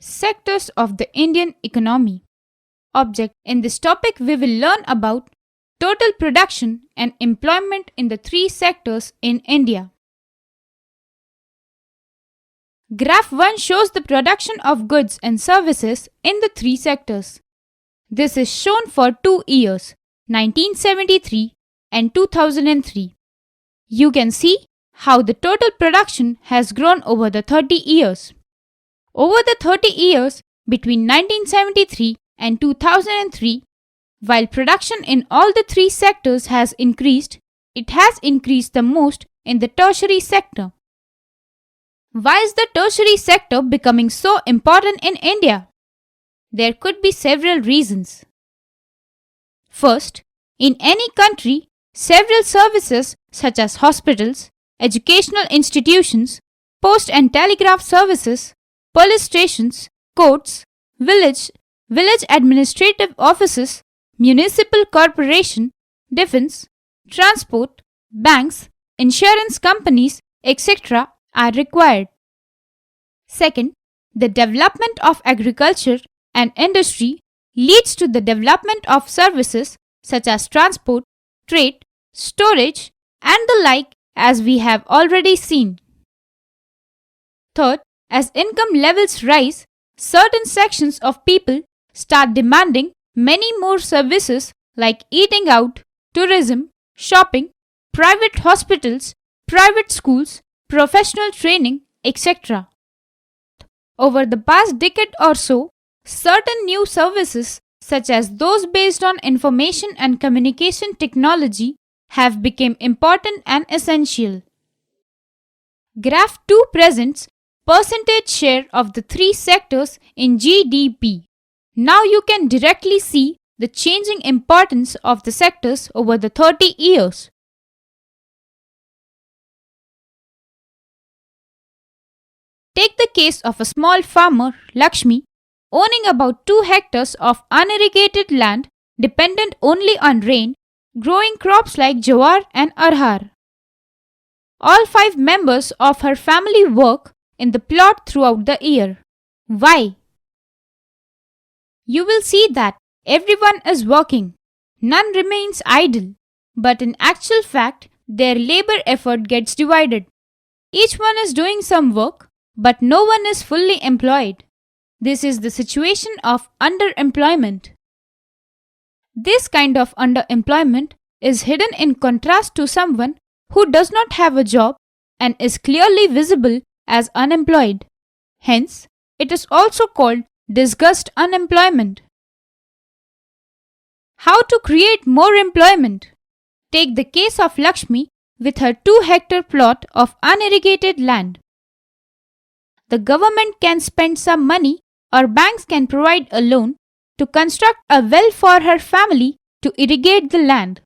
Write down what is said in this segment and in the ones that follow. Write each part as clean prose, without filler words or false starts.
Sectors of the Indian economy. Object: in this topic, we will learn about total production and employment in the three sectors in India. Graph 1 shows the production of goods and services in the three sectors. This is shown for 2 years, 1973 and 2003. You can see how the total production has grown over the 30 years. Over the 30 years between 1973 and 2003, while production in all the three sectors has increased, it has increased the most in the tertiary sector. Why is the tertiary sector becoming so important in India? There could be several reasons. First, in any country, several services such as hospitals, educational institutions, post and telegraph services, police stations, courts, village administrative offices, municipal corporation, defense, transport, banks, insurance companies, etc. are required. Second, the development of agriculture and industry leads to the development of services such as transport, trade, storage, and the like, as we have already seen. Third, as income levels rise, certain sections of people start demanding many more services like eating out, tourism, shopping, private hospitals, private schools, professional training, etc. Over the past decade or so, certain new services, such as those based on information and communication technology, have become important and essential. Graph 2 presents percentage share of the three sectors in GDP. Now you can directly see the changing importance of the sectors over the 30 years. Take the case of a small farmer, Lakshmi, owning about 2 hectares of unirrigated land dependent only on rain, growing crops like jawar and arhar. All 5 members of her family work in the plot throughout the year. Why? You will see that everyone is working. None remains idle. But in actual fact, their labor effort gets divided. Each one is doing some work, but no one is fully employed. This is the situation of underemployment. This kind of underemployment is hidden in contrast to someone who does not have a job and is clearly visible as unemployed. Hence, it is also called disguised unemployment. How to create more employment? Take the case of Lakshmi with her 2-hectare plot of unirrigated land. The government can spend some money or banks can provide a loan to construct a well for her family to irrigate the land.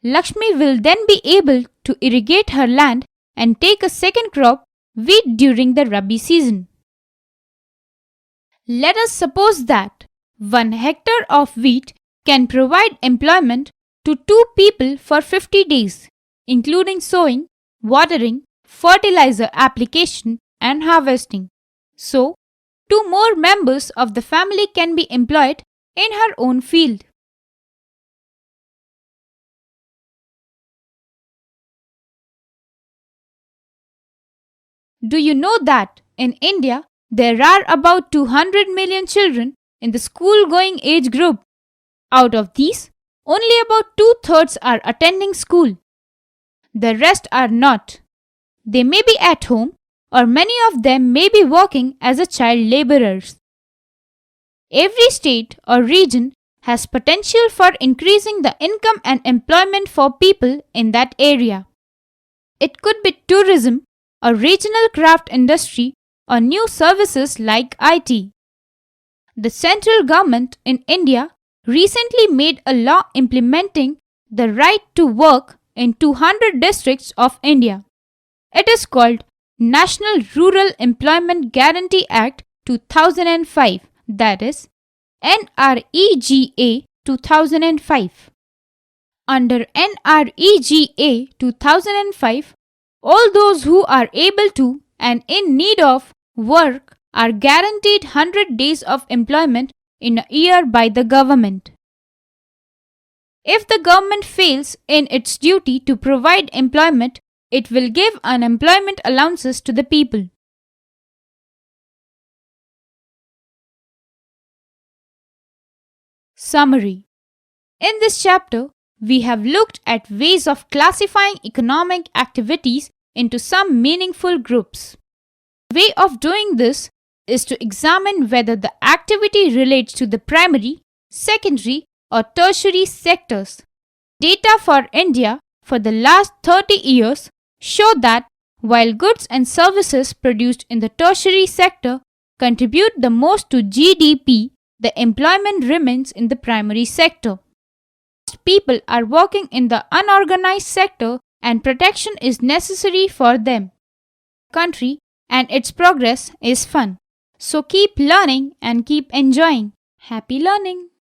Lakshmi will then be able to irrigate her land and take a second crop, wheat, during the Rabi season. Let us suppose that 1 hectare of wheat can provide employment to 2 people for 50 days, including sowing, watering, fertilizer application, and harvesting. So, 2 more members of the family can be employed in her own field. Do you know that in India there are about 200 million children in the school-going age group? Out of these, only about 2/3 are attending school. The rest are not. They may be at home, or many of them may be working as a child laborers. Every state or region has potential for increasing the income and employment for people in that area. It could be tourism, or regional craft industry, or new services like IT. The central government in India recently made a law implementing the right to work in 200 districts of India. It is called National Rural Employment Guarantee Act 2005, that is NREGA 2005. Under NREGA 2005, all those who are able to and in need of work are guaranteed 100 days of employment in a year by the government. If the government fails in its duty to provide employment, it will give unemployment allowances to the people. Summary. In this chapter, we have looked at ways of classifying economic activities into some meaningful groups. The way of doing this is to examine whether the activity relates to the primary, secondary, or tertiary sectors. Data for India for the last 30 years show that while goods and services produced in the tertiary sector contribute the most to GDP, the employment remains in the primary sector. Most people are working in the unorganized sector and protection is necessary for them. The country and its progress is fun. So keep learning and keep enjoying. Happy learning!